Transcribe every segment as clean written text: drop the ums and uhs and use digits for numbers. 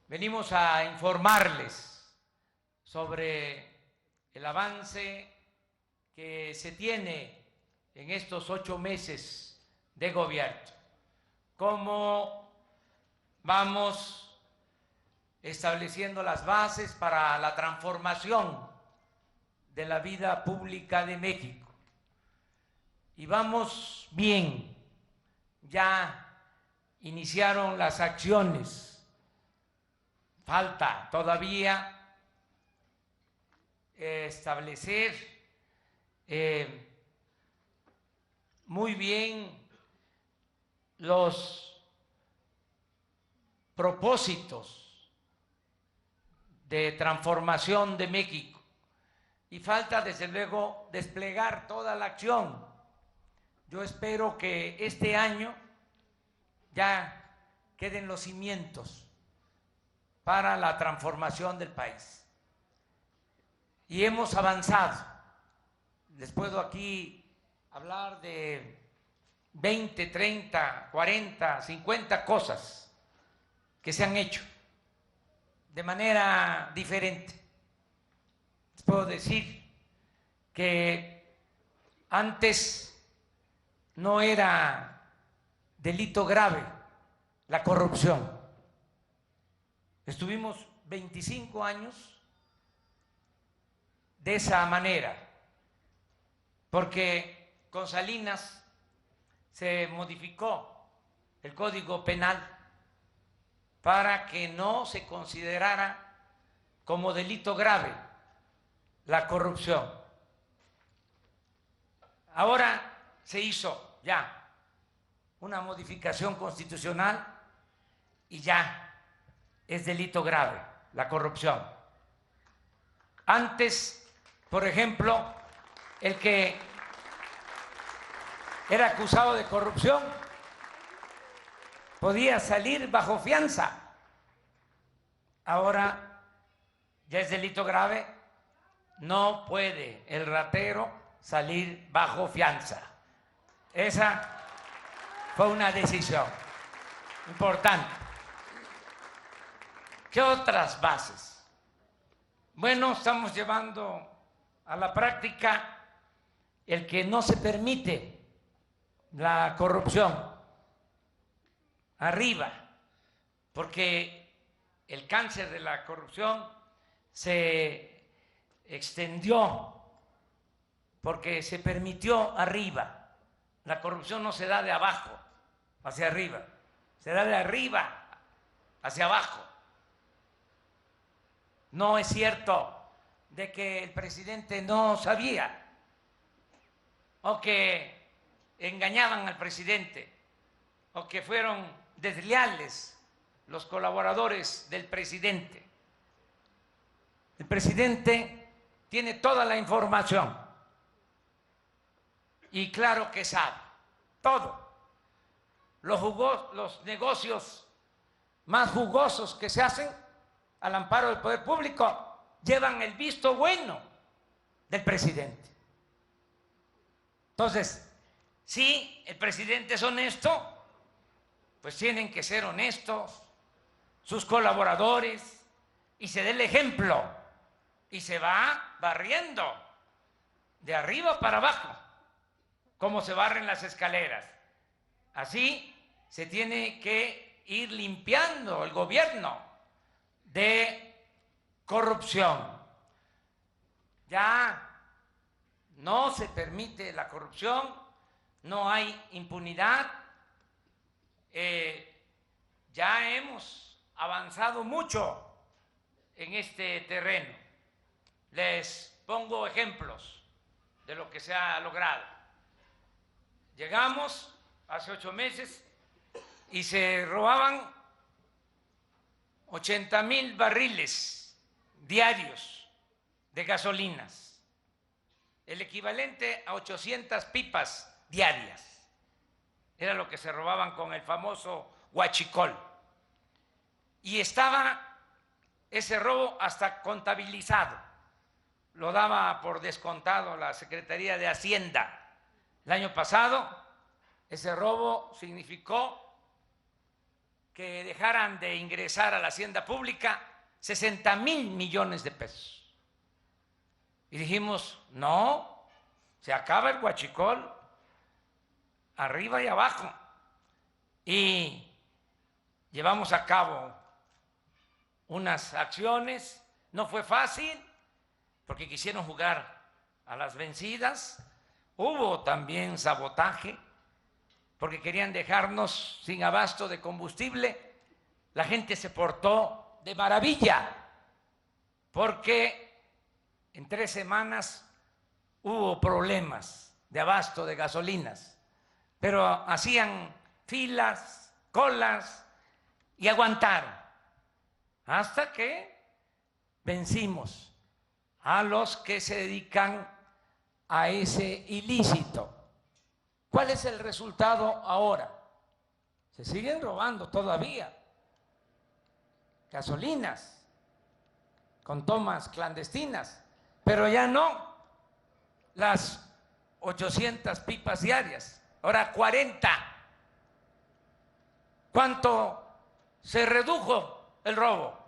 venimos a informarles sobre el avance que se tiene en estos 8 meses de gobierno, cómo vamos estableciendo las bases para la transformación de la vida pública de México. Y vamos bien, ya iniciaron las acciones, falta todavía establecer muy bien los propósitos de transformación de México y falta desde luego desplegar toda la acción. Yo espero que este año ya queden los cimientos para la transformación del país. Y hemos avanzado. Les puedo aquí hablar de 20, 30, 40, 50 cosas que se han hecho de manera diferente. Les puedo decir que antes no era delito grave la corrupción. Estuvimos 25 años de esa manera, porque con Salinas se modificó el Código Penal para que no se considerara como delito grave la corrupción. Ahora se hizo ya una modificación constitucional y ya es delito grave la corrupción. Antes, por ejemplo, el que era acusado de corrupción podía salir bajo fianza. Ahora ya es delito grave, no puede el ratero salir bajo fianza. Esa fue una decisión importante. ¿Qué otras bases? Bueno, estamos llevando a la práctica el que no se permite la corrupción arriba, porque el cáncer de la corrupción se extendió porque se permitió arriba. La corrupción no se da de abajo hacia arriba, se da de arriba hacia abajo. No es cierto de que el presidente no sabía o que engañaban al presidente o que fueron desleales los colaboradores del presidente. El presidente tiene toda la información y claro que sabe todo. Los negocios más jugosos que se hacen al amparo del poder público llevan el visto bueno del presidente. Entonces, si el presidente es honesto, pues tienen que ser honestos sus colaboradores y se dé el ejemplo y se va barriendo de arriba para abajo, como se barren las escaleras. Así se tiene que ir limpiando el gobierno de corrupción. Ya no se permite la corrupción, no hay impunidad. Ya hemos avanzado mucho en este terreno. Les pongo ejemplos de lo que se ha logrado. Llegamos hace 8 meses y se robaban 80,000 barriles diarios de gasolinas, el equivalente a 800 pipas diarias. Era lo que se robaban con el famoso huachicol. Y estaba ese robo hasta contabilizado. Lo daba por descontado la Secretaría de Hacienda. El año pasado, ese robo significó que dejaran de ingresar a la hacienda pública 60,000 millones de pesos. Y dijimos, no, se acaba el huachicol, arriba y abajo. Y llevamos a cabo unas acciones, no fue fácil, porque quisieron jugar a las vencidas, hubo también sabotaje, porque querían dejarnos sin abasto de combustible. La gente se portó de maravilla, porque en 3 semanas hubo problemas de abasto de gasolinas, pero hacían filas, colas y aguantaron hasta que vencimos a los que se dedican a ese ilícito. ¿Cuál es el resultado ahora? Se siguen robando todavía gasolinas con tomas clandestinas, pero ya no las 800 pipas diarias, ahora 40. ¿Cuánto se redujo el robo?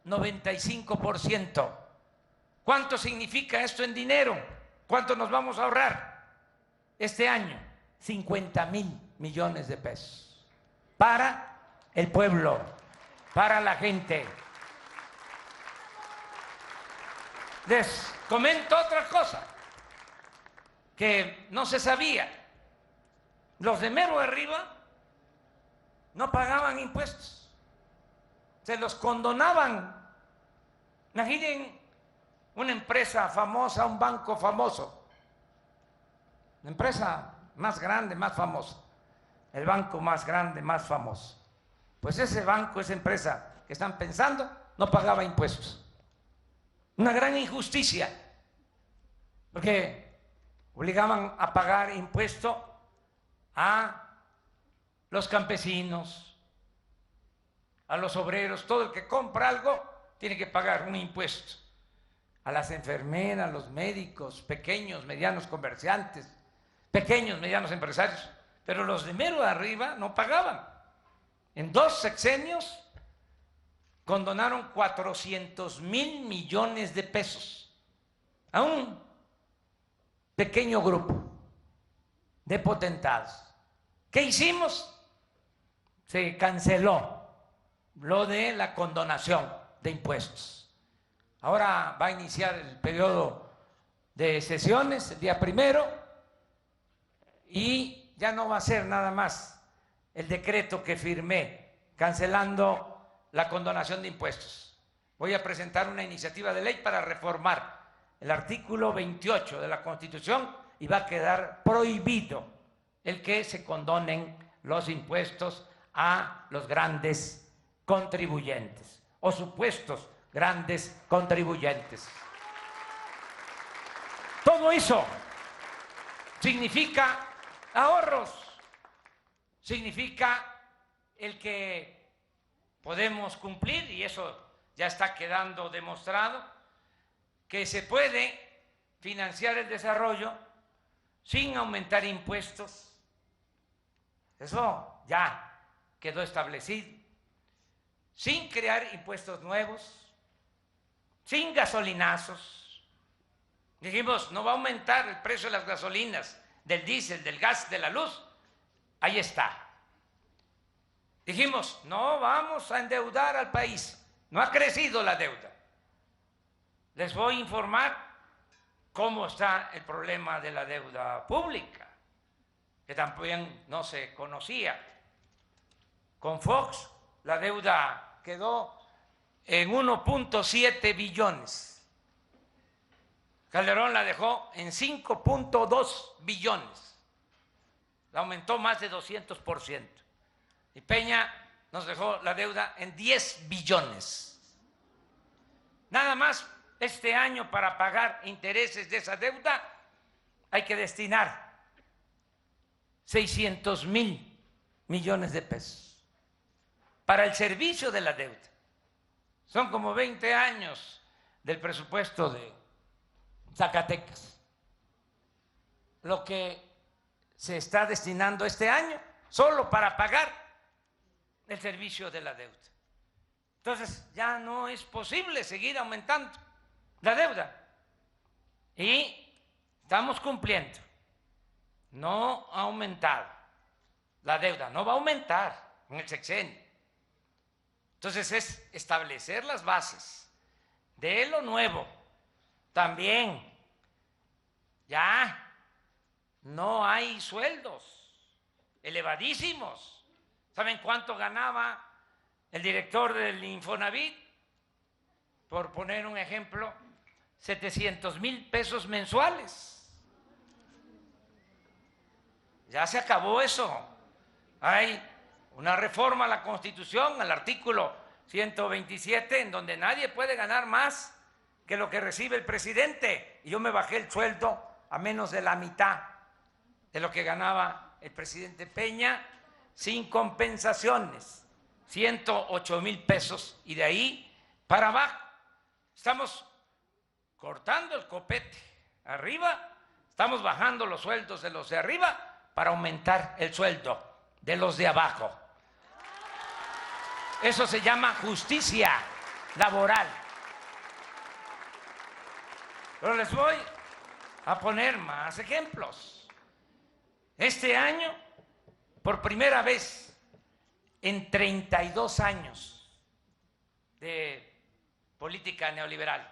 95%. ¿Cuánto significa esto en dinero? ¿Cuánto nos vamos a ahorrar este año? 50,000 millones de pesos para el pueblo, para la gente. Les comento otra cosa que no se sabía. Los de mero arriba no pagaban impuestos, se los condonaban. Imaginen una empresa famosa, un banco famoso, la empresa más grande, más famosa, el banco más grande, más famoso. Pues ese banco, esa empresa que están pensando, no pagaba impuestos. Una gran injusticia, porque obligaban a pagar impuesto a los campesinos, a los obreros. Todo el que compra algo tiene que pagar un impuesto. A las enfermeras, los médicos, pequeños, medianos comerciantes, pequeños, medianos empresarios. Pero los de mero arriba no pagaban. En 2 sexenios condonaron 400,000 millones de pesos a un pequeño grupo de potentados. ¿Qué hicimos? Se canceló lo de la condonación de impuestos. Ahora va a iniciar el periodo de sesiones el día 1 y ya no va a ser nada más el decreto que firmé cancelando la condonación de impuestos. Voy a presentar una iniciativa de ley para reformar el artículo 28 de la Constitución y va a quedar prohibido el que se condonen los impuestos a los grandes contribuyentes o supuestos grandes contribuyentes. Todo eso significa ahorros, significa el que podemos cumplir, y eso ya está quedando demostrado, que se puede financiar el desarrollo sin aumentar impuestos. Eso ya quedó establecido, sin crear impuestos nuevos, sin gasolinazos. Dijimos, no va a aumentar el precio de las gasolinas, del diésel, del gas, de la luz. Ahí está. Dijimos, no vamos a endeudar al país. No ha crecido la deuda. Les voy a informar cómo está el problema de la deuda pública, que también no se conocía. Con Fox la deuda quedó en 1.7 billones. Calderón la dejó en 5.2 billones. La aumentó más de 200%. Y Peña nos dejó la deuda en 10 billones. Nada más este año para pagar intereses de esa deuda hay que destinar 600,000 millones de pesos para el servicio de la deuda. Son como 20 años del presupuesto de Zacatecas lo que se está destinando este año solo para pagar el servicio de la deuda. Entonces ya no es posible seguir aumentando la deuda. Y estamos cumpliendo. No ha aumentado la deuda, no va a aumentar en el sexenio. Entonces es establecer las bases de lo nuevo. También ya no hay sueldos elevadísimos. ¿Saben cuánto ganaba el director del Infonavit? Por poner un ejemplo, 700,000 pesos mensuales. Ya se acabó eso. Hay una reforma a la Constitución, al artículo 127, en donde nadie puede ganar más que lo que recibe el presidente. Y yo me bajé el sueldo a menos de la mitad de lo que ganaba el presidente Peña, sin compensaciones, 108,000 pesos. Y de ahí para abajo estamos cortando el copete arriba, estamos bajando los sueldos de los de arriba para aumentar el sueldo de los de abajo. Eso se llama justicia laboral. Pero les voy a poner más ejemplos. Este año, por primera vez en 32 años de política neoliberal,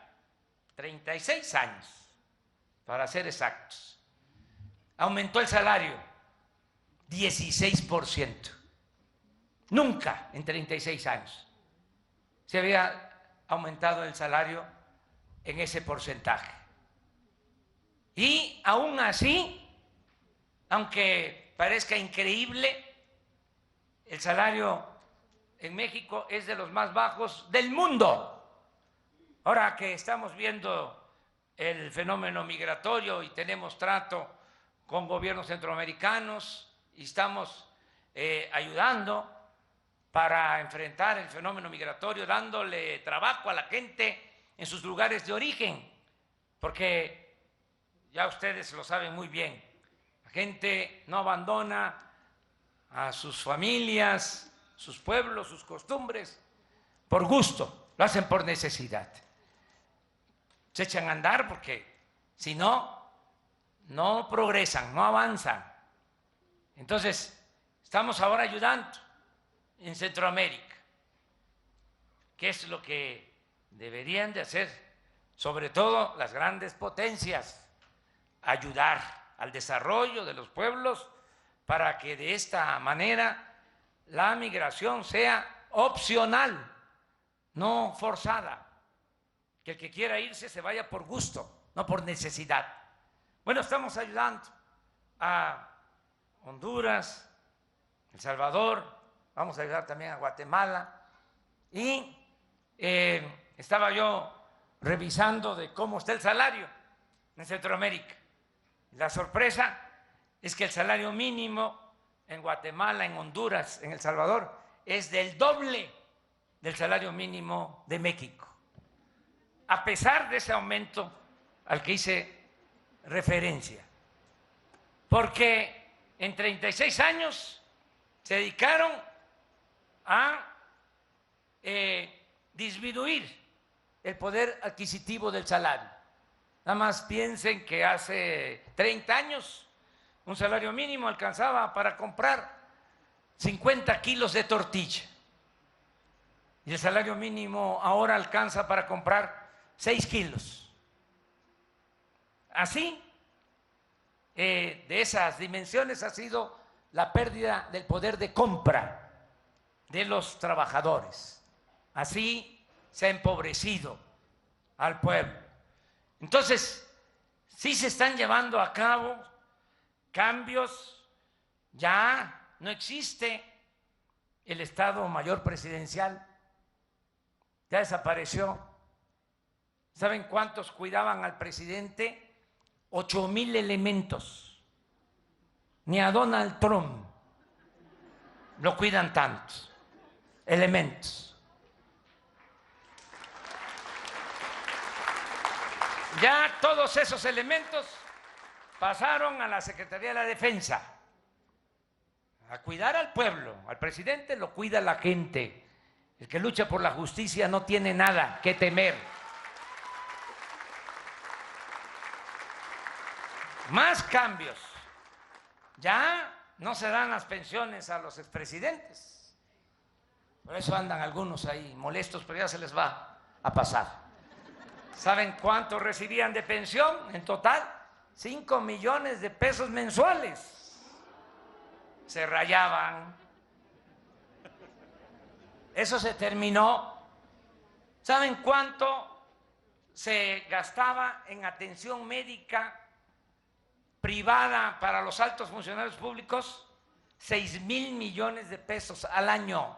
36 años, para ser exactos, aumentó el salario 16%. Nunca en 36 años se había aumentado el salario en ese porcentaje. Y aún así, aunque parezca increíble, el salario en México es de los más bajos del mundo. Ahora que estamos viendo el fenómeno migratorio y tenemos trato con gobiernos centroamericanos y estamos ayudando para enfrentar el fenómeno migratorio, dándole trabajo a la gente en sus lugares de origen, porque ya ustedes lo saben muy bien, la gente no abandona a sus familias, sus pueblos, sus costumbres, por gusto, lo hacen por necesidad. Se echan a andar porque si no, no progresan, no avanzan. Entonces, estamos ahora ayudando en Centroamérica, que es lo que deberían de hacer, sobre todo las grandes potencias, ayudar al desarrollo de los pueblos para que de esta manera la migración sea opcional, no forzada, que el que quiera irse se vaya por gusto, no por necesidad. Bueno, estamos ayudando a Honduras, El Salvador, vamos a ayudar también a Guatemala. Y estaba yo revisando de cómo está el salario en Centroamérica. La sorpresa es que el salario mínimo en Guatemala, en Honduras, en El Salvador, es del doble del salario mínimo de México. A pesar de ese aumento al que hice referencia. Porque en 36 años se dedicaron a disminuir el poder adquisitivo del salario. Nada más piensen que hace 30 años un salario mínimo alcanzaba para comprar 50 kilos de tortilla. Y el salario mínimo ahora alcanza para comprar 6 kilos. Así, de esas dimensiones ha sido la pérdida del poder de compra de los trabajadores. Así se ha empobrecido al pueblo. Entonces, sí se están llevando a cabo cambios, ya no existe el Estado Mayor Presidencial, ya desapareció. ¿Saben cuántos cuidaban al presidente? 8,000 elementos. Ni a Donald Trump lo cuidan tantos elementos. Ya todos esos elementos pasaron a la Secretaría de la Defensa. a cuidar al pueblo. Al presidente lo cuida la gente. El que lucha por la justicia no tiene nada que temer. Más cambios. Ya no se dan las pensiones a los expresidentes. Por eso andan algunos ahí molestos, pero ya se les va a pasar. ¿Saben cuánto recibían de pensión en total? 5 millones de pesos mensuales. Se rayaban. Eso se terminó. ¿Saben cuánto se gastaba en atención médica privada para los altos funcionarios públicos? 6,000 millones de pesos al año.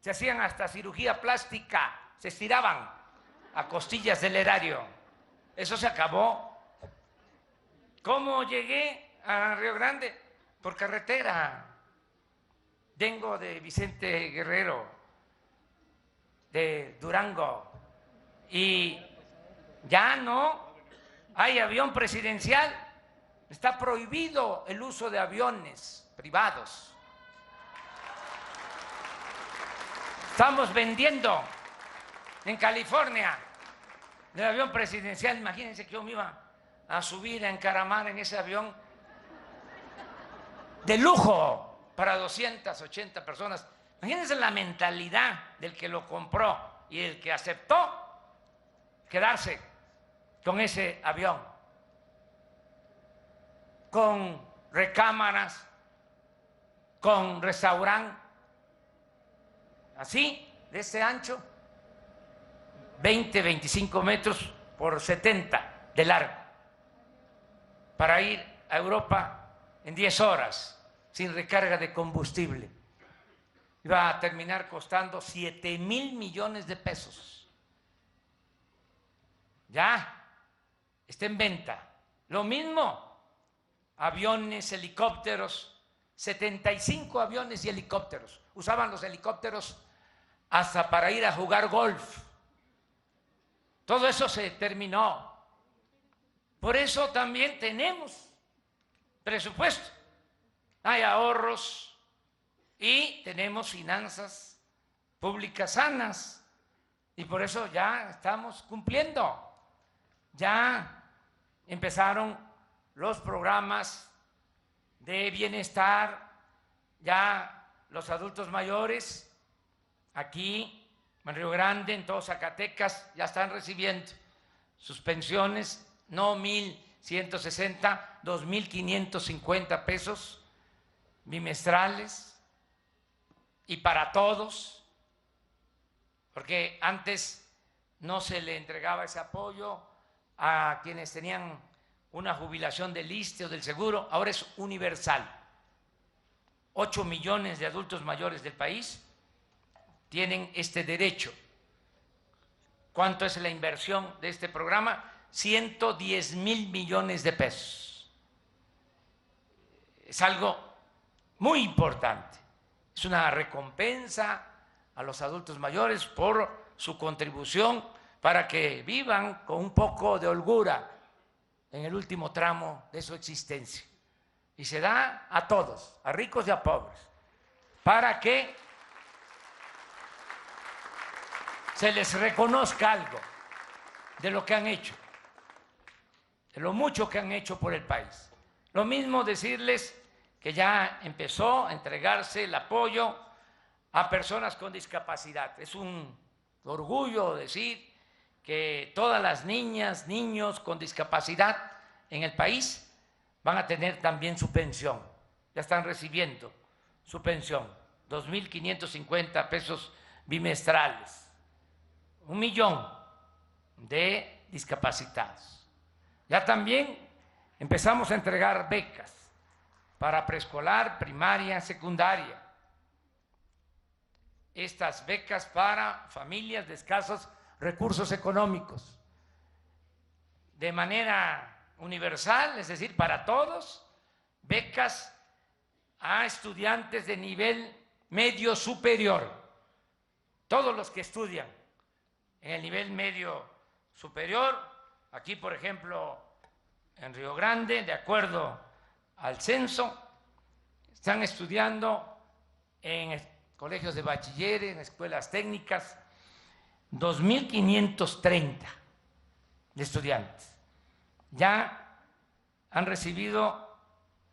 Se hacían hasta cirugía plástica, se estiraban a costillas del erario. Eso se acabó. ¿Cómo llegué a Río Grande? Por carretera. Vengo de Vicente Guerrero, de Durango, y ya no hay avión presidencial. Está prohibido el uso de aviones privados. Estamos vendiendo en California el avión presidencial. Imagínense que yo me iba a subir, a encaramar en ese avión de lujo para 280 personas. Imagínense la mentalidad del que lo compró y el que aceptó quedarse con ese avión, con recámaras, con restaurante, así, de ese ancho, 20, 25 metros por 70 de largo, para ir a Europa en 10 horas, sin recarga de combustible. Iba a terminar costando 7,000 millones de pesos. Ya está en venta. Lo mismo, aviones, helicópteros, 75 aviones y helicópteros. Usaban los helicópteros hasta para ir a jugar golf. Todo eso se terminó. Por eso también tenemos presupuesto. Hay ahorros y tenemos finanzas públicas sanas. Y por eso ya estamos cumpliendo. Ya empezaron los programas de bienestar, ya los adultos mayores, aquí en Río Grande, en todo Zacatecas, ya están recibiendo sus pensiones, no 1,160, 2,550 pesos bimestrales, y para todos, porque antes no se le entregaba ese apoyo a quienes tenían una jubilación del ISSSTE o del seguro, ahora es universal. 8 millones de adultos mayores del país tienen este derecho. ¿Cuánto es la inversión de este programa? 110,000 millones de pesos. Es algo muy importante. Es una recompensa a los adultos mayores por su contribución para que vivan con un poco de holgura en el último tramo de su existencia. Y se da a todos, a ricos y a pobres, para que se les reconozca algo de lo que han hecho, de lo mucho que han hecho por el país. Lo mismo decirles que ya empezó a entregarse el apoyo a personas con discapacidad. Es un orgullo decir que todas las niñas, niños con discapacidad en el país van a tener también su pensión. Ya están recibiendo su pensión, 2,550 pesos bimestrales. 1 millón de discapacitados. Ya también empezamos a entregar becas para preescolar, primaria, secundaria. Estas becas para familias de escasos recursos económicos, de manera universal, es decir, para todos, becas a estudiantes de nivel medio superior. Todos los que estudian en el nivel medio superior, aquí por ejemplo en Río Grande, de acuerdo al censo, están estudiando en colegios de bachilleres, en escuelas técnicas, 2.530 de estudiantes. Ya han recibido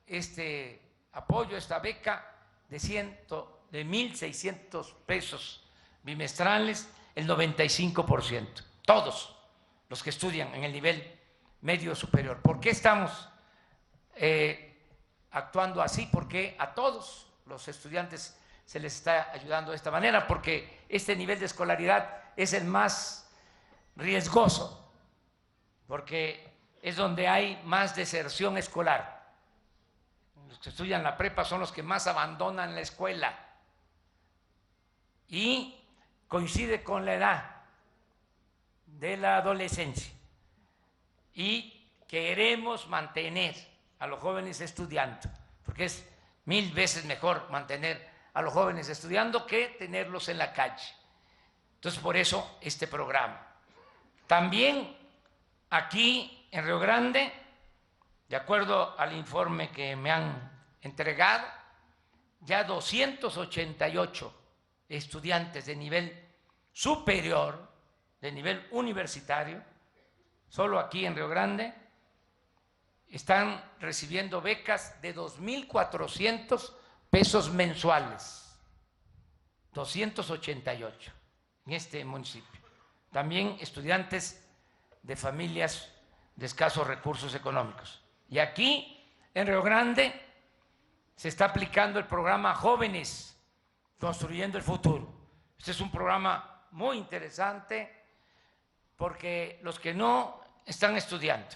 este apoyo, esta beca de 1.600 pesos bimestrales, el 95%, todos los que estudian en el nivel medio superior. ¿Por qué estamos actuando así? Porque a todos los estudiantes se les está ayudando de esta manera, porque este nivel de escolaridad es el más riesgoso, porque es donde hay más deserción escolar. Los que estudian la prepa son los que más abandonan la escuela y coincide con la edad de la adolescencia, y queremos mantener a los jóvenes estudiando, porque es 1000 veces mejor mantener a los jóvenes estudiando que tenerlos en la calle. Entonces, por eso este programa. También aquí en Río Grande, de acuerdo al informe que me han entregado, ya 288 estudiantes de nivel superior, de nivel universitario, solo aquí en Río Grande, están recibiendo becas de 2.400 pesos mensuales, 288 en este municipio. También estudiantes de familias de escasos recursos económicos. Y aquí, en Río Grande, se está aplicando el programa Jóvenes Construyendo el Futuro. Este es un programa muy interesante porque los que no están estudiando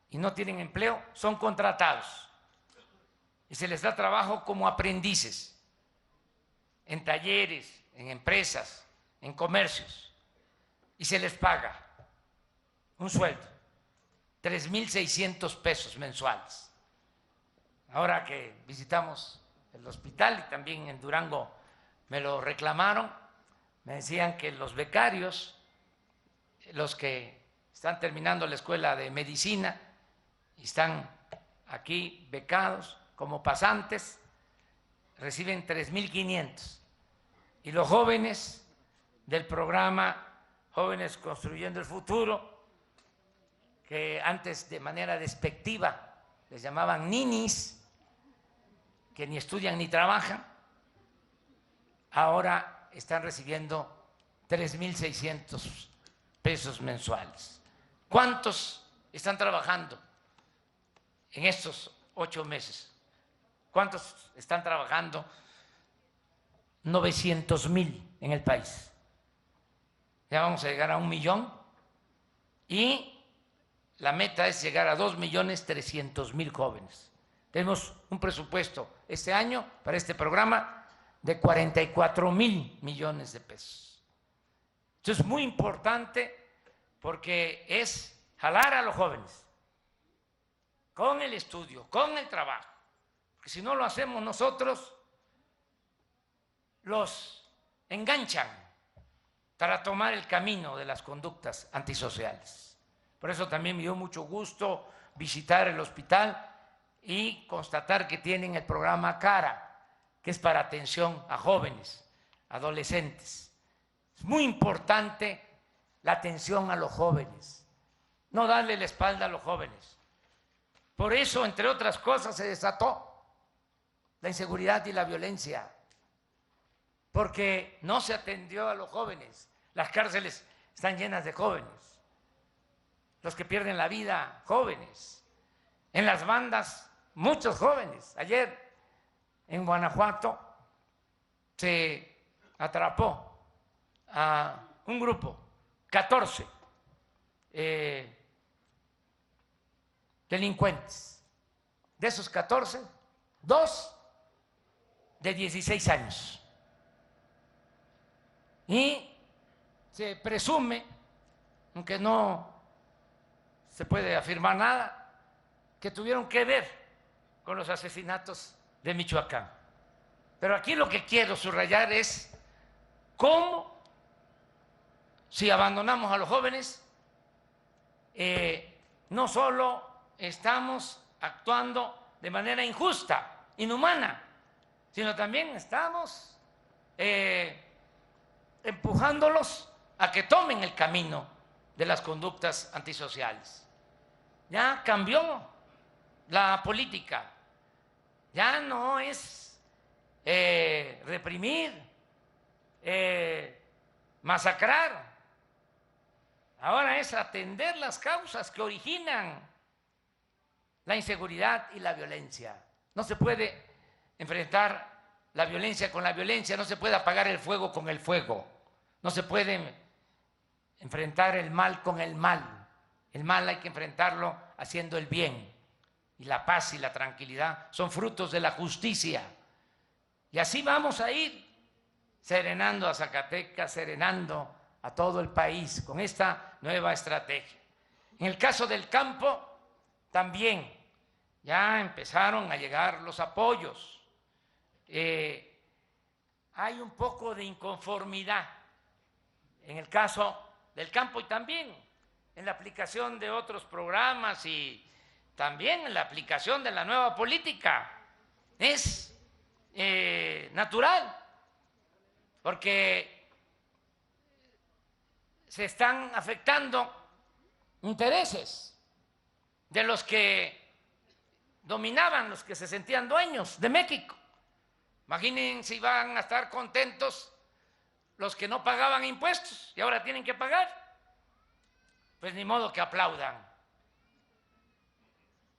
y no tienen empleo son contratados y se les da trabajo como aprendices en talleres, en empresas, en comercios, y se les paga un sueldo, 3.600 pesos mensuales. Ahora que visitamos el hospital y también en Durango me lo reclamaron, me decían que los becarios, los que están terminando la escuela de medicina y están aquí becados como pasantes, reciben 3.500, y los jóvenes del programa Jóvenes Construyendo el Futuro, que antes de manera despectiva les llamaban ninis, que ni estudian ni trabajan, ahora están recibiendo 3.600 pesos mensuales. ¿Cuántos están trabajando en estos 8 meses? ¿Cuántos están trabajando? 900,000 en el país. Ya vamos a llegar a 1 millón y la meta es llegar a 2.300.000 jóvenes. Tenemos un presupuesto este año para este programa de 44,000 millones de pesos. Esto es muy importante porque es jalar a los jóvenes con el estudio, con el trabajo. Porque si no lo hacemos nosotros, los enganchan para tomar el camino de las conductas antisociales. Por eso también me dio mucho gusto visitar el hospital y constatar que tienen el programa CARA, que es para atención a jóvenes, adolescentes. Es muy importante la atención a los jóvenes, no darle la espalda a los jóvenes. Por eso, entre otras cosas, se desató la inseguridad y la violencia, porque no se atendió a los jóvenes. Las cárceles están llenas de jóvenes, los que pierden la vida, jóvenes. En las bandas, muchos jóvenes. Ayer en Guanajuato se atrapó a un grupo, 14 delincuentes. De esos 14, 2 de 16 años. Y se presume, aunque no se puede afirmar nada, que tuvieron que ver con los asesinatos de Michoacán. Pero aquí lo que quiero subrayar es cómo, si abandonamos a los jóvenes, no solo estamos actuando de manera injusta inhumana, sino también estamos empujándolos a que tomen el camino de las conductas antisociales. Ya cambió la política, ya no es reprimir, masacrar, ahora es atender las causas que originan la inseguridad y la violencia. No se puede enfrentar la violencia con la violencia, no se puede apagar el fuego con el fuego, no se puede enfrentar el mal con el mal. El mal hay que enfrentarlo haciendo el bien, y la paz y la tranquilidad son frutos de la justicia. Y así vamos a ir serenando a Zacatecas, serenando a todo el país con esta nueva estrategia. En el caso del campo, también ya empezaron a llegar los apoyos. Hay un poco de inconformidad en el caso del campo y también en la aplicación de otros programas y también en la aplicación de la nueva política. Es natural, porque se están afectando intereses de los que dominaban, los que se sentían dueños de México. Imaginen si van a estar contentos los que no pagaban impuestos y ahora tienen que pagar. Pues ni modo que aplaudan,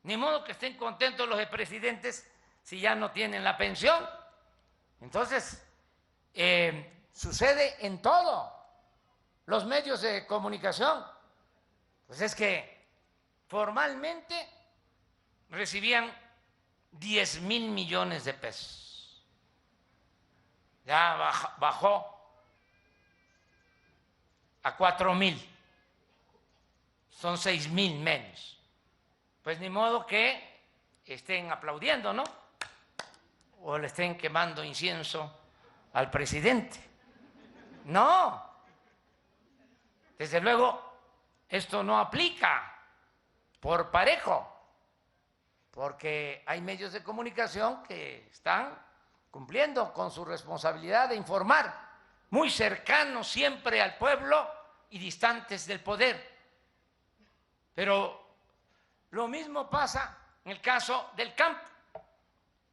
ni modo que estén contentos los expresidentes si ya no tienen la pensión. Entonces, sucede en todo. Los medios de comunicación, pues es que formalmente recibían 10,000 millones de pesos. Ya bajó a 4,000. Son 6,000 menos. Pues ni modo que estén aplaudiendo, ¿no? O le estén quemando incienso al presidente. No. Desde luego, esto no aplica por parejo, porque hay medios de comunicación que están cumpliendo con su responsabilidad de informar, muy cercanos siempre al pueblo y distantes del poder. Pero lo mismo pasa en el caso del campo.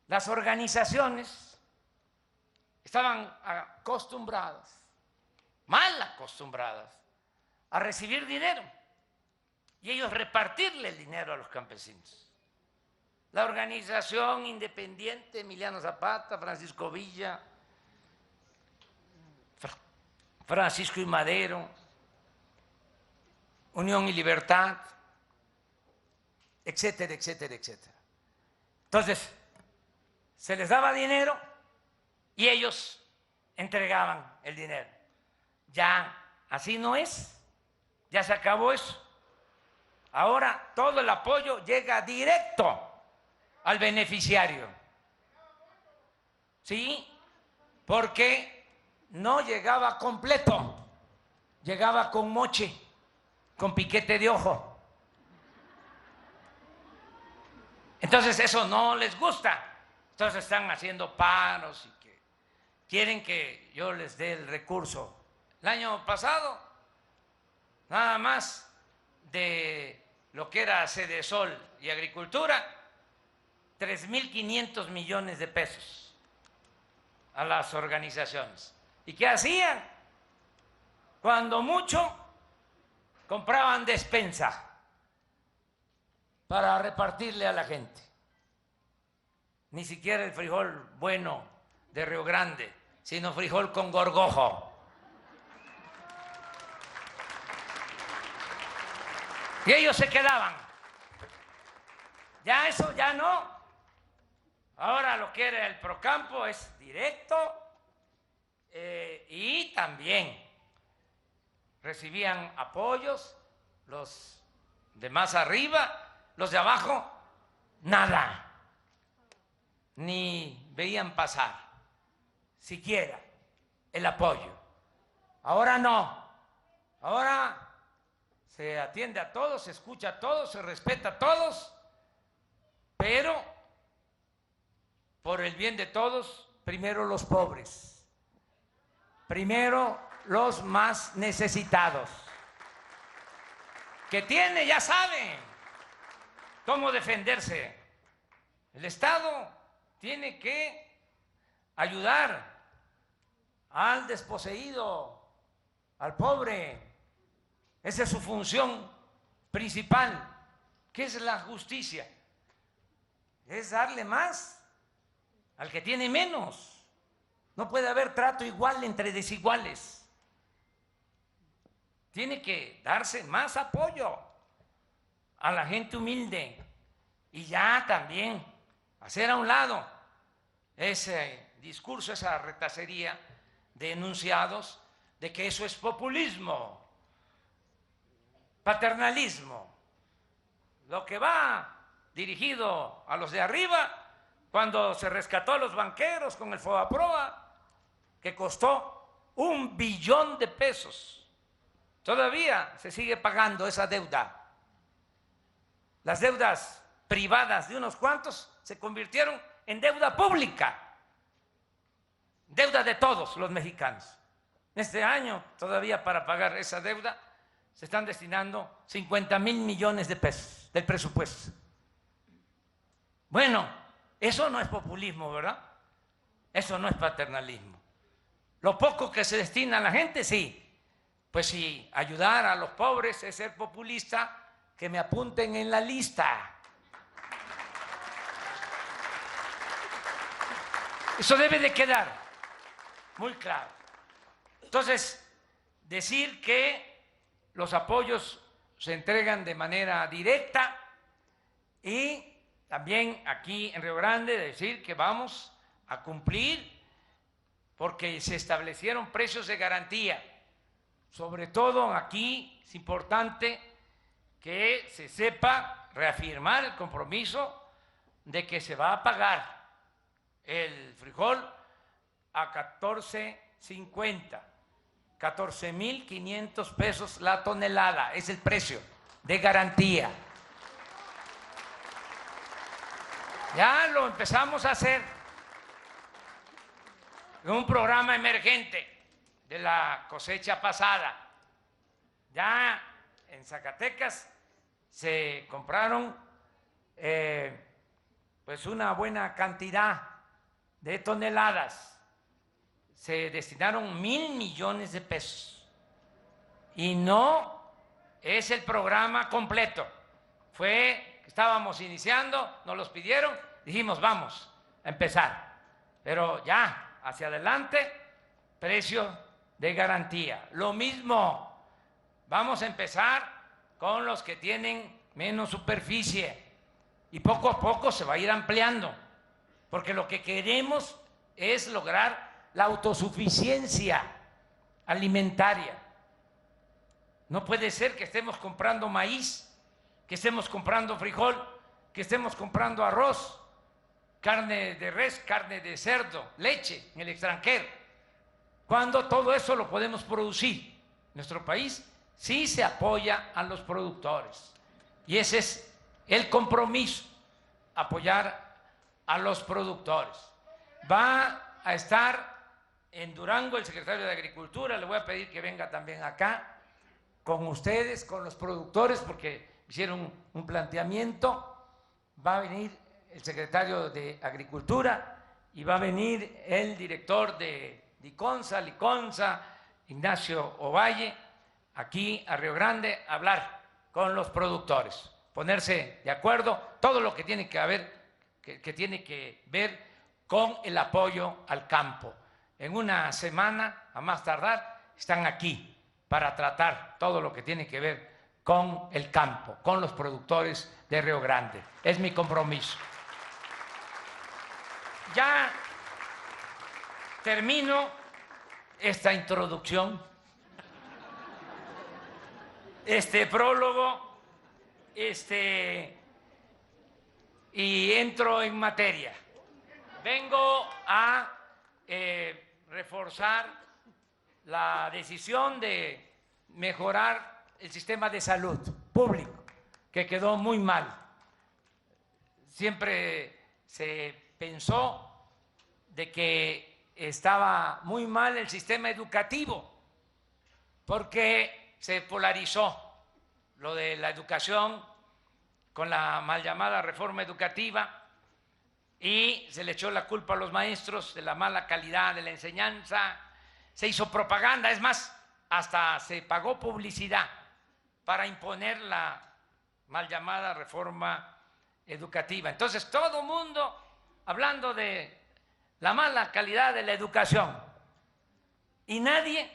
Las organizaciones estaban acostumbradas, mal acostumbradas, a recibir dinero y ellos repartirle el dinero a los campesinos. La organización independiente Emiliano Zapata, Francisco Villa, Francisco y Madero, Unión y Libertad, etcétera, etcétera, etcétera. Entonces, se les daba dinero y ellos entregaban el dinero. Ya así no es, ya se acabó eso. Ahora todo el apoyo llega directo al beneficiario. ¿Sí? Porque no llegaba completo, llegaba con moche, con piquete de ojo. Entonces eso no les gusta. Entonces están haciendo paros y que quieren que yo les dé el recurso. El año pasado, nada más de lo que era Sedesol y Agricultura, 3,500 millones de pesos a las organizaciones. ¿Y qué hacían? Cuando mucho, compraban despensa para repartirle a la gente. Ni siquiera el frijol bueno de Río Grande, sino frijol con gorgojo. Y ellos se quedaban. Ya eso ya no. Ahora lo que era el Procampo es directo y también recibían apoyos los de más arriba, los de abajo, nada. Ni veían pasar siquiera el apoyo. Ahora no. Ahora se atiende a todos, se escucha a todos, se respeta a todos, pero por el bien de todos, primero los pobres, primero los más necesitados. Que tiene, ya sabe cómo defenderse. El Estado tiene que ayudar al desposeído, al pobre. Esa es su función principal. ¿Qué es la justicia? Es darle más al que tiene menos. No puede haber trato igual entre desiguales. Tiene que darse más apoyo a la gente humilde y ya también hacer a un lado ese discurso, esa retacería de enunciados de que eso es populismo, paternalismo, lo que va dirigido a los de arriba cuando se rescató a los banqueros con el FOBAPROA, que costó $1 billón. Todavía se sigue pagando esa deuda. Las deudas privadas de unos cuantos se convirtieron en deuda pública, deuda de todos los mexicanos. Este año, todavía para pagar esa deuda, se están destinando 50,000 millones de pesos del presupuesto. Bueno, eso no es populismo, ¿verdad? Eso no es paternalismo. Lo poco que se destina a la gente, sí. Pues si ayudar a los pobres es ser populista, que me apunten en la lista. Eso debe de quedar muy claro. Entonces, decir que los apoyos se entregan de manera directa y también aquí en Río Grande decir que vamos a cumplir porque se establecieron precios de garantía. Sobre todo aquí es importante que se sepa reafirmar el compromiso de que se va a pagar el frijol a 14.50, 14,500 pesos la tonelada, es el precio de garantía. Ya lo empezamos a hacer en un programa emergente de la cosecha pasada. Ya en Zacatecas se compraron pues una buena cantidad de toneladas, se destinaron 1,000 millones de pesos y no es el programa completo. Estábamos iniciando, nos los pidieron, dijimos vamos a empezar, pero ya hacia adelante, precio de garantía. Lo mismo, vamos a empezar con los que tienen menos superficie y poco a poco se va a ir ampliando, porque lo que queremos es lograr la autosuficiencia alimentaria. No puede ser que estemos comprando maíz, que estemos comprando frijol, que estemos comprando arroz, carne de res, carne de cerdo, leche en el extranjero, cuando todo eso lo podemos producir. Nuestro país sí se apoya a los productores y ese es el compromiso, apoyar a los productores. Va a estar en Durango el secretario de Agricultura, le voy a pedir que venga también acá con ustedes, con los productores, porque hicieron un planteamiento. Va a venir el secretario de Agricultura y va a venir el director de Liconza, Ignacio Ovalle, aquí a Río Grande, a hablar con los productores, ponerse de acuerdo, todo lo que tiene que tiene que ver con el apoyo al campo. En una semana, a más tardar, están aquí para tratar todo lo que tiene que ver con el campo, con los productores de Río Grande. Es mi compromiso. Ya termino esta introducción, este prólogo, y entro en materia. Vengo a reforzar la decisión de mejorar el sistema de salud público, que quedó muy mal. Siempre se pensó de que estaba muy mal el sistema educativo, porque se polarizó lo de la educación con la mal llamada reforma educativa y se le echó la culpa a los maestros de la mala calidad de la enseñanza, se hizo propaganda, es más, hasta se pagó publicidad para imponer la mal llamada reforma educativa. Entonces, todo mundo hablando de la mala calidad de la educación y nadie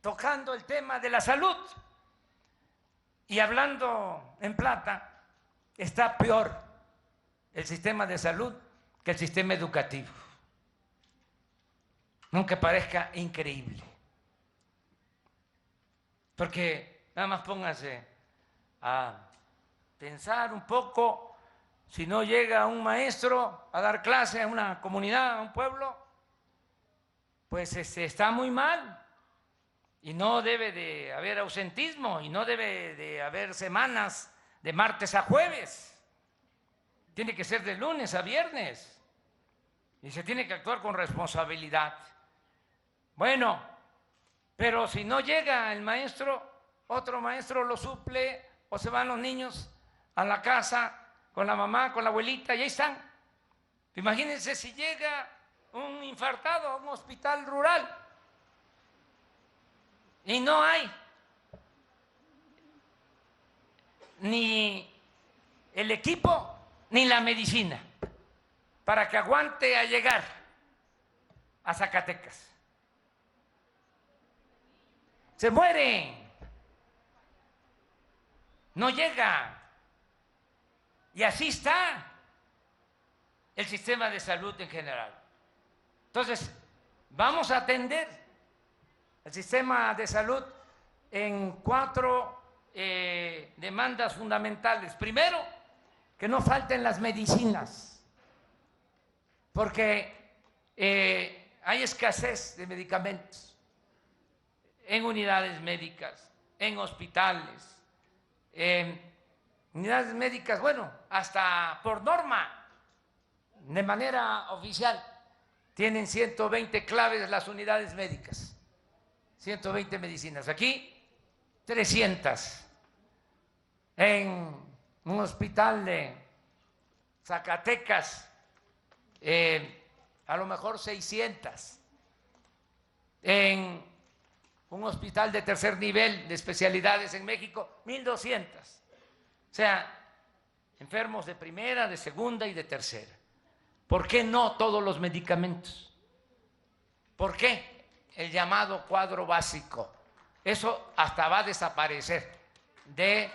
tocando el tema de la salud. Y hablando en plata, está peor el sistema de salud que el sistema educativo. Aunque parezca increíble. Porque nada más póngase a pensar un poco, si no llega un maestro a dar clase a una comunidad, a un pueblo, pues está muy mal. Y no debe de haber ausentismo, y no debe de haber semanas de martes a jueves. Tiene que ser de lunes a viernes. Y se tiene que actuar con responsabilidad. Bueno, pero si no llega el maestro, otro maestro lo suple, o se van los niños a la casa con la mamá, con la abuelita, y ahí están. Imagínense si llega un infartado a un hospital rural y no hay ni el equipo ni la medicina para que aguante a llegar a Zacatecas. Se muere, no llega. Y así está el sistema de salud en general. Entonces, vamos a atender el sistema de salud en 4 demandas fundamentales. Primero, que no falten las medicinas, porque hay escasez de medicamentos en unidades médicas, en hospitales, unidades médicas, bueno, hasta por norma, de manera oficial, tienen 120 claves las unidades médicas, 120 medicinas. Aquí, 300. En un hospital de Zacatecas, a lo mejor 600. En un hospital de tercer nivel de especialidades en México, 1,200. O sea, enfermos de primera, de segunda y de tercera. ¿Por qué no todos los medicamentos? ¿Por qué el llamado cuadro básico? Eso hasta va a desaparecer de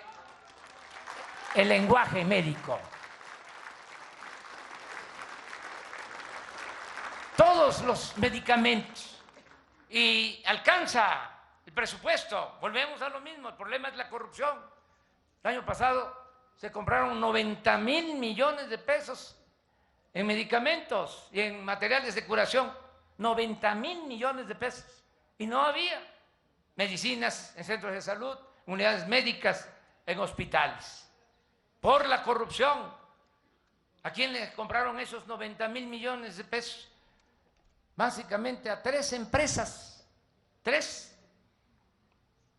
el lenguaje médico. Todos los medicamentos, y alcanza el presupuesto. Volvemos a lo mismo, el problema es la corrupción. El año pasado se compraron 90,000 millones de pesos en medicamentos y en materiales de curación, 90,000 millones de pesos. Y no había medicinas en centros de salud, unidades médicas, en hospitales. Por la corrupción. ¿A quién le compraron esos 90,000 millones de pesos? Básicamente a 3 empresas. 3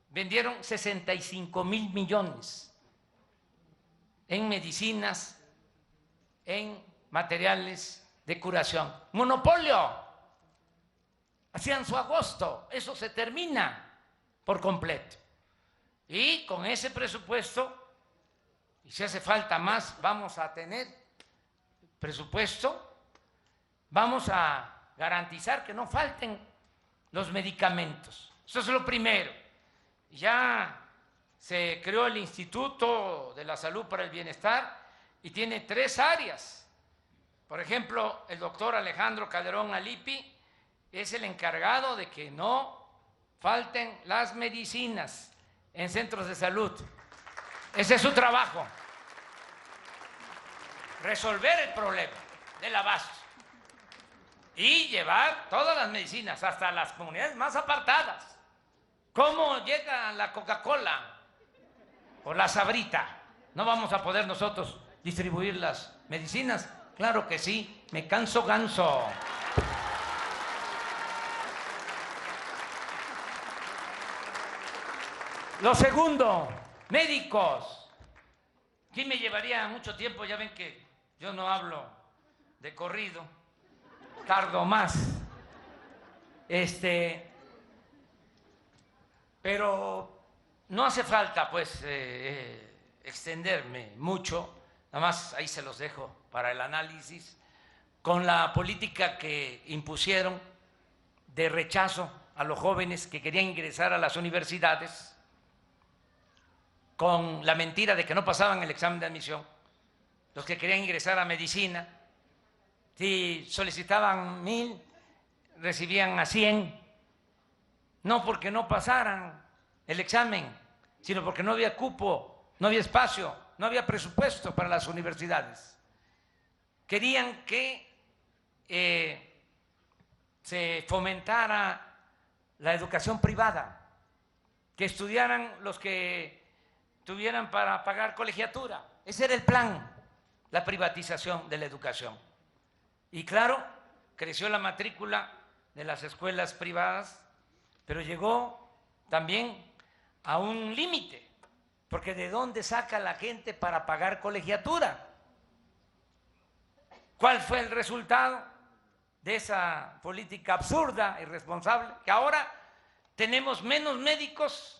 vendieron 65,000 millones en medicinas, en materiales de curación. Monopolio. Hacían su agosto. Eso se termina por completo. Y con ese presupuesto, y si hace falta más, vamos a tener presupuesto, vamos a garantizar que no falten los medicamentos. Eso es lo primero. Ya se creó el Instituto de la Salud para el Bienestar y tiene 3 áreas. Por ejemplo, el doctor Alejandro Calderón Alipi es el encargado de que no falten las medicinas en centros de salud. Ese es su trabajo. Resolver el problema del abasto y llevar todas las medicinas hasta las comunidades más apartadas. ¿Cómo llega la Coca-Cola o la Sabrita? ¿No vamos a poder nosotros distribuir las medicinas? Claro que sí, me canso ganso. Lo segundo, médicos. Aquí me llevaría mucho tiempo, ya ven que yo no hablo de corrido, tardo más. Pero no hace falta, pues, extenderme mucho, nada más ahí se los dejo para el análisis, con la política que impusieron de rechazo a los jóvenes que querían ingresar a las universidades, con la mentira de que no pasaban el examen de admisión, los que querían ingresar a medicina, si solicitaban 1,000, recibían a 100, no porque no pasaran el examen, sino porque no había cupo, no había espacio, no había presupuesto para las universidades. Querían que se fomentara la educación privada, que estudiaran los que tuvieran para pagar colegiatura. Ese era el plan, la privatización de la educación. Y claro, creció la matrícula de las escuelas privadas, pero llegó también a un límite, porque ¿de dónde saca la gente para pagar colegiatura? ¿Cuál fue el resultado de esa política absurda, irresponsable? Que ahora tenemos menos médicos,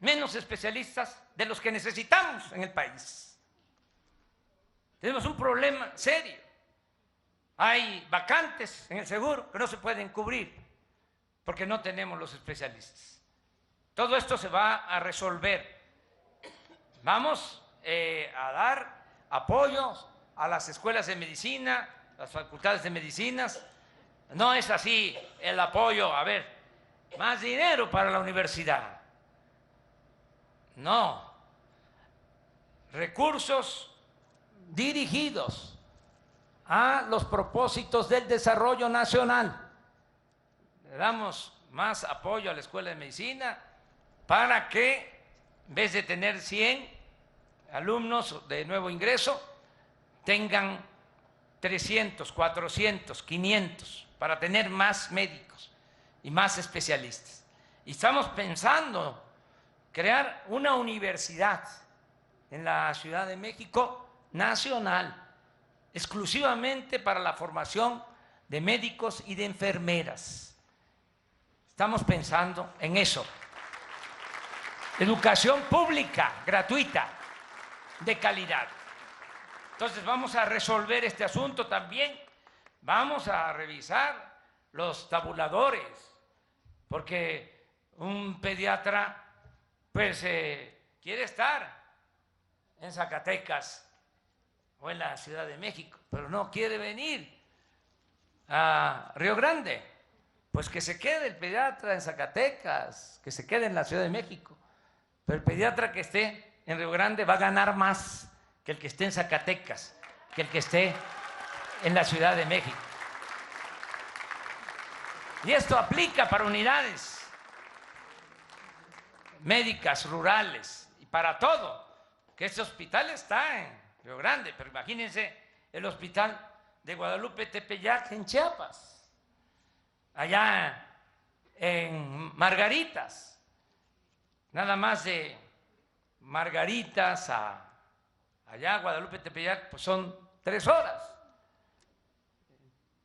menos especialistas de los que necesitamos en el país. Tenemos un problema serio. Hay vacantes en el seguro que no se pueden cubrir porque no tenemos los especialistas. Todo esto se va a resolver. Vamos a dar apoyo a las escuelas de medicina, las facultades de medicinas. No es así el apoyo, a ver, más dinero para la universidad. No. Recursos dirigidos a los propósitos del desarrollo nacional. Le damos más apoyo a la Escuela de Medicina para que, en vez de tener 100 alumnos de nuevo ingreso, tengan 300, 400, 500, para tener más médicos y más especialistas. Y estamos pensando crear una universidad en la Ciudad de México nacional, exclusivamente para la formación de médicos y de enfermeras. Estamos pensando en eso. Educación pública, gratuita, de calidad. Entonces vamos a resolver este asunto también. Vamos a revisar los tabuladores, porque un pediatra pues quiere estar en Zacatecas o en la Ciudad de México, pero no quiere venir a Río Grande. Pues que se quede el pediatra en Zacatecas, que se quede en la Ciudad de México. Pero el pediatra que esté en Río Grande va a ganar más que el que esté en Zacatecas, que el que esté en la Ciudad de México. Y esto aplica para unidades médicas rurales y para todo, que este hospital está en Río Grande, pero imagínense el hospital de Guadalupe Tepeyac en Chiapas, allá en Margaritas, nada más de Margaritas a allá Guadalupe Tepeyac, pues son 3 horas.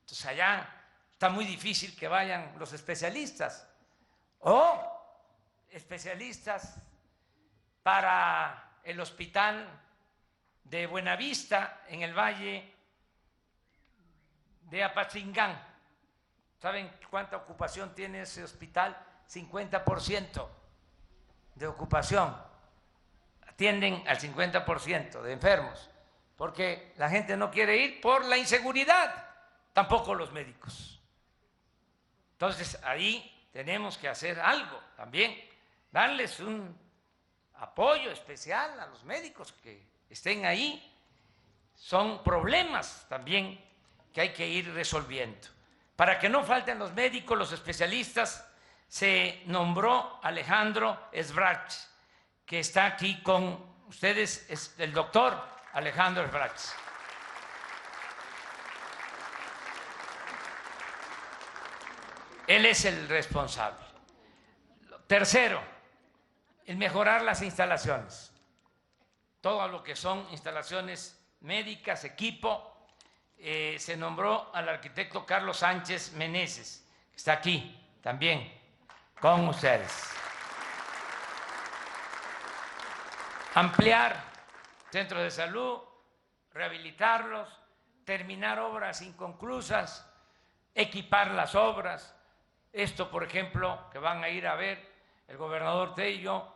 Entonces allá está muy difícil que vayan los especialistas o especialistas para el hospital de Buenavista en el Valle de Apatzingán. ¿Saben cuánta ocupación tiene ese hospital? 50% de ocupación. Atienden al 50% de enfermos, porque la gente no quiere ir por la inseguridad, tampoco los médicos. Entonces ahí tenemos que hacer algo también, darles un apoyo especial a los médicos que estén ahí. Son problemas también que hay que ir resolviendo. Para que no falten los médicos, los especialistas, se nombró Alejandro Sbrach, que está aquí con ustedes, es el doctor Alejandro Sbrach. Él es el responsable. Tercero, el mejorar las instalaciones, todo lo que son instalaciones médicas, equipo. Se nombró al arquitecto Carlos Sánchez Meneses, que está aquí también con ustedes. Ampliar centros de salud, rehabilitarlos, terminar obras inconclusas, equipar las obras. Esto, por ejemplo, que van a ir a ver el gobernador Tello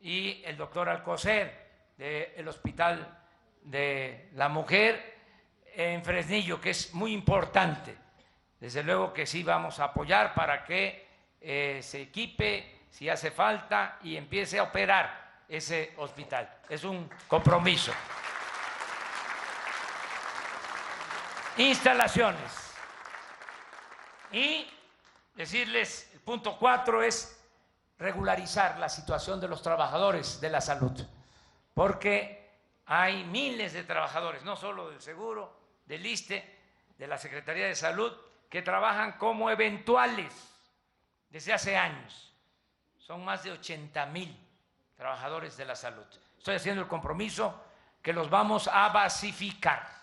y el doctor Alcocer del Hospital de la Mujer en Fresnillo, que es muy importante. Desde luego que sí vamos a apoyar para que se equipe si hace falta y empiece a operar ese hospital. Es un compromiso. Instalaciones. Y decirles, el punto 4 es regularizar la situación de los trabajadores de la salud, porque hay miles de trabajadores, no solo del Seguro, del ISSSTE, de la Secretaría de Salud, que trabajan como eventuales desde hace años. Son más de 80,000 trabajadores de la salud. Estoy haciendo el compromiso que los vamos a basificar.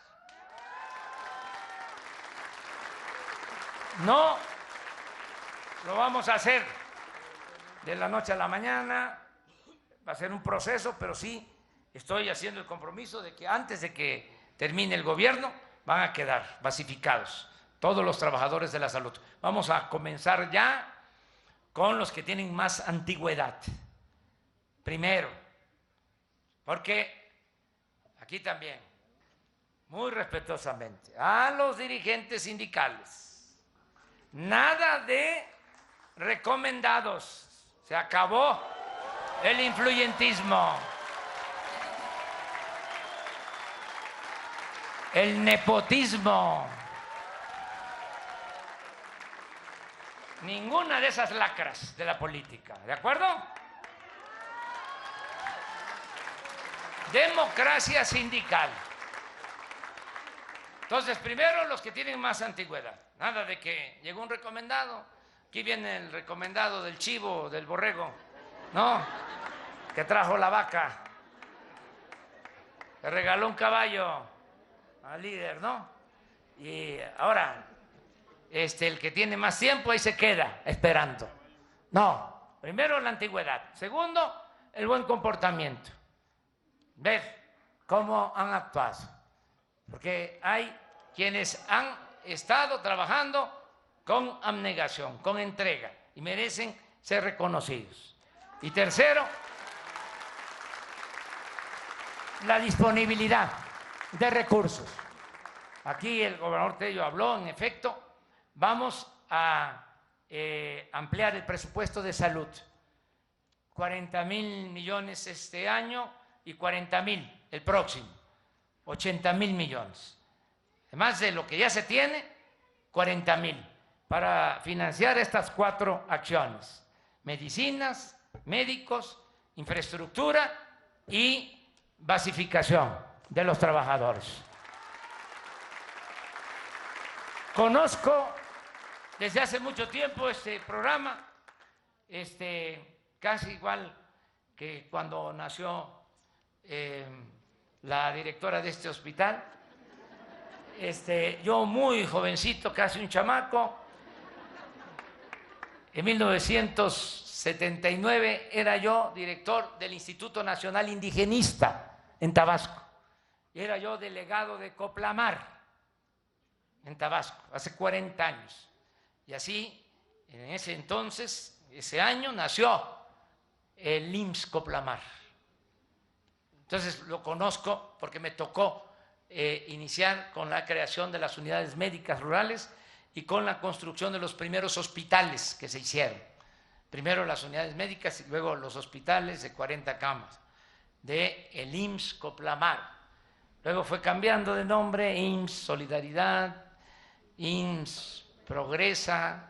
No lo vamos a hacer de la noche a la mañana, va a ser un proceso, pero sí estoy haciendo el compromiso de que antes de que termine el gobierno van a quedar basificados todos los trabajadores de la salud. Vamos a comenzar ya con los que tienen más antigüedad. Primero, porque aquí también, muy respetuosamente, a los dirigentes sindicales, nada de recomendados, se acabó el influyentismo, el nepotismo, ninguna de esas lacras de la política, ¿de acuerdo? Democracia sindical. Entonces, primero los que tienen más antigüedad, nada de que llegó un recomendado, aquí viene el recomendado del chivo, del borrego, ¿no? Que trajo la vaca, que regaló un caballo al líder, ¿no? Y ahora, el que tiene más tiempo ahí se queda esperando. No, primero la antigüedad, segundo, el buen comportamiento. Ver cómo han actuado, porque hay quienes han estado trabajando con abnegación, con entrega, y merecen ser reconocidos. Y tercero, la disponibilidad de recursos. Aquí el gobernador Tello habló, en efecto, vamos a ampliar el presupuesto de salud, 40,000 millones este año y 40,000 el próximo, 80,000 millones. Además de lo que ya se tiene, 40,000 para financiar estas 4 acciones: medicinas, médicos, infraestructura y basificación de los trabajadores. Conozco desde hace mucho tiempo este programa, casi igual que cuando nació la directora de este hospital. Yo muy jovencito, casi un chamaco, en 1979 era yo director del Instituto Nacional Indigenista en Tabasco. Era yo delegado de Coplamar en Tabasco, hace 40 años. Y así, en ese entonces, ese año, nació el IMSS Coplamar. Entonces lo conozco porque me tocó iniciar con la creación de las unidades médicas rurales y con la construcción de los primeros hospitales que se hicieron. Primero las unidades médicas y luego los hospitales de 40 camas de el IMSS Coplamar. Luego fue cambiando de nombre: IMSS Solidaridad, IMSS Progresa,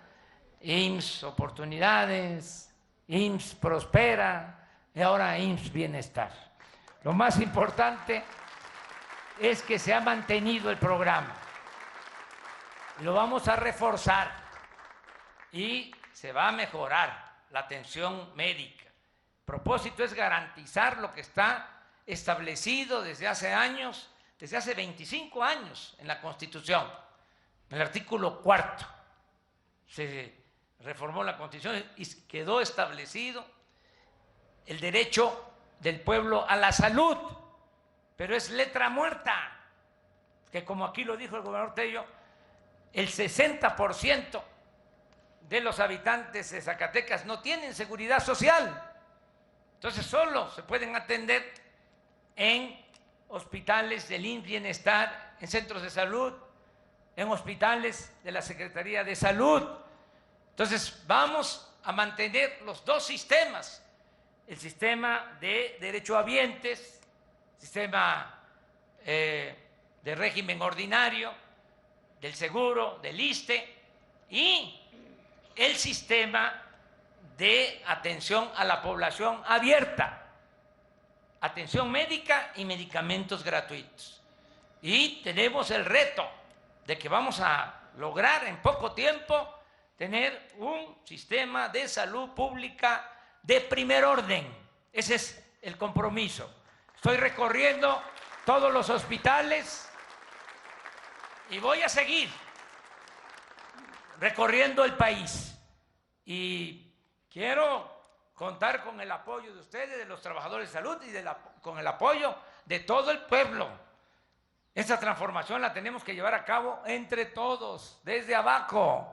IMSS Oportunidades, IMSS Prospera y ahora IMSS Bienestar. Lo más importante es que se ha mantenido el programa. Lo vamos a reforzar y se va a mejorar la atención médica propósito es garantizar lo que está establecido desde hace años, desde hace 25 años en la Constitución. En el artículo 4 se reformó la Constitución y quedó establecido el derecho del pueblo a la salud, pero es letra muerta, que como aquí lo dijo el gobernador Tello, el 60% de los habitantes de Zacatecas no tienen seguridad social. Entonces solo se pueden atender en hospitales del IMSS Bienestar, en centros de salud, en hospitales de la Secretaría de Salud. Entonces vamos a mantener los dos sistemas, el sistema de derechohabientes, sistema de régimen ordinario, del seguro, del ISSSTE, y el sistema de atención a la población abierta, atención médica y medicamentos gratuitos. Y tenemos el reto de que vamos a lograr en poco tiempo tener un sistema de salud pública de primer orden. Ese es el compromiso. Estoy recorriendo todos los hospitales y voy a seguir recorriendo el país. Y quiero contar con el apoyo de ustedes, de los trabajadores de salud y con el apoyo de todo el pueblo. Esta transformación la tenemos que llevar a cabo entre todos, desde abajo.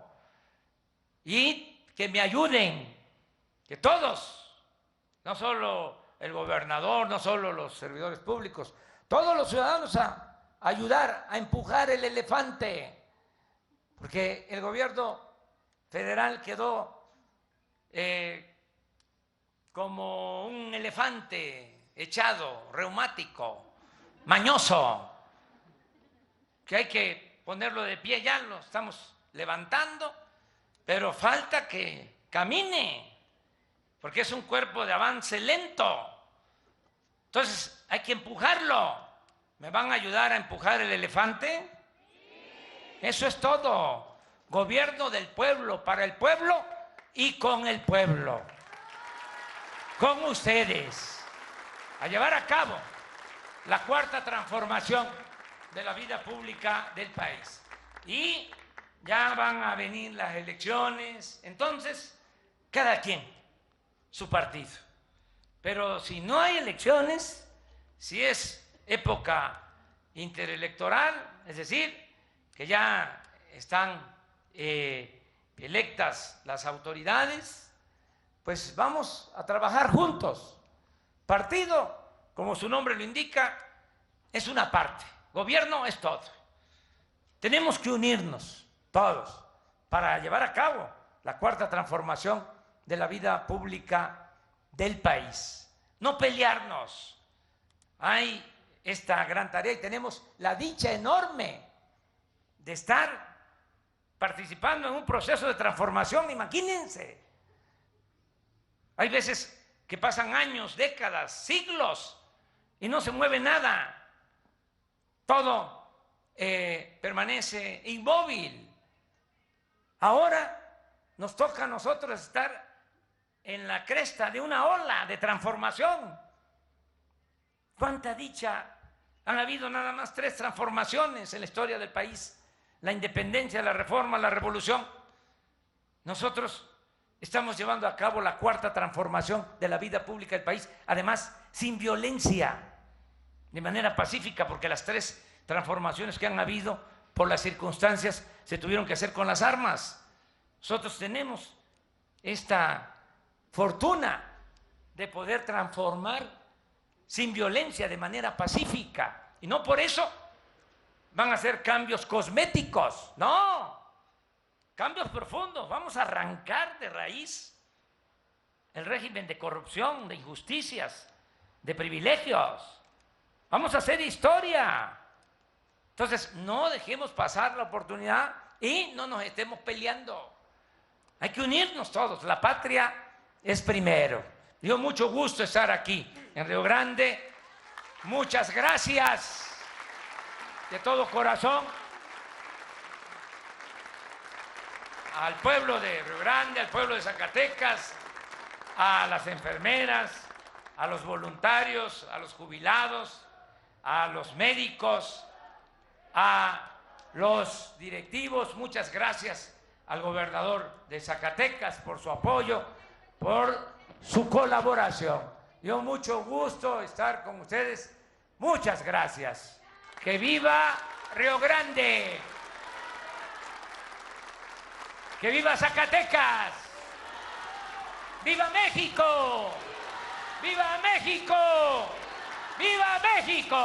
Y que me ayuden, que todos, no solo el gobernador, no solo los servidores públicos, todos los ciudadanos a ayudar a empujar el elefante, porque el gobierno federal quedó como un elefante echado, reumático, mañoso, que hay que ponerlo de pie. Ya lo estamos levantando, pero falta que camine, porque es un cuerpo de avance lento. Entonces hay que empujarlo. ¿Me van a ayudar a empujar el elefante? Eso es todo. Gobierno del pueblo, para el pueblo y con el pueblo. Con ustedes. A llevar a cabo la cuarta transformación de la vida pública del país. Y ya van a venir las elecciones. Entonces, cada quien su partido. Pero si no hay elecciones, si es época interelectoral, es decir, que ya están electas las autoridades, pues vamos a trabajar juntos. Partido, como su nombre lo indica, es una parte, gobierno es todo. Tenemos que unirnos todos para llevar a cabo la cuarta transformación de la vida pública del país. No pelearnos. Hay esta gran tarea y tenemos la dicha enorme de estar participando en un proceso de transformación. Imagínense, hay veces que pasan años, décadas, siglos y no se mueve nada, todo permanece inmóvil. Ahora nos toca a nosotros estar en la cresta de una ola de transformación. ¿Cuánta dicha? Han habido nada más 3 transformaciones en la historia del país: la independencia, la reforma, la revolución. Nosotros estamos llevando a cabo la cuarta transformación de la vida pública del país, además sin violencia, de manera pacífica, porque las 3 transformaciones que han habido por las circunstancias se tuvieron que hacer con las armas. Nosotros tenemos esta fortuna de poder transformar sin violencia, de manera pacífica, y no por eso van a ser cambios cosméticos, no, cambios profundos. Vamos a arrancar de raíz el régimen de corrupción, de injusticias, de privilegios. Vamos a hacer historia. Entonces, no dejemos pasar la oportunidad y no nos estemos peleando. Hay que unirnos todos. La patria es primero. Dio mucho gusto estar aquí en Río Grande. Muchas gracias de todo corazón al pueblo de Río Grande, al pueblo de Zacatecas, a las enfermeras, a los voluntarios, a los jubilados, a los médicos, a los directivos. Muchas gracias al gobernador de Zacatecas por su apoyo, por su colaboración. Dio mucho gusto estar con ustedes. Muchas gracias. ¡Que viva Río Grande! ¡Que viva Zacatecas! ¡Viva México! ¡Viva México! ¡Viva México!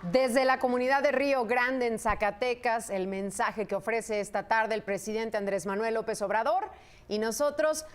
Desde la comunidad de Río Grande, en Zacatecas, el mensaje que ofrece esta tarde el presidente Andrés Manuel López Obrador. Y nosotros...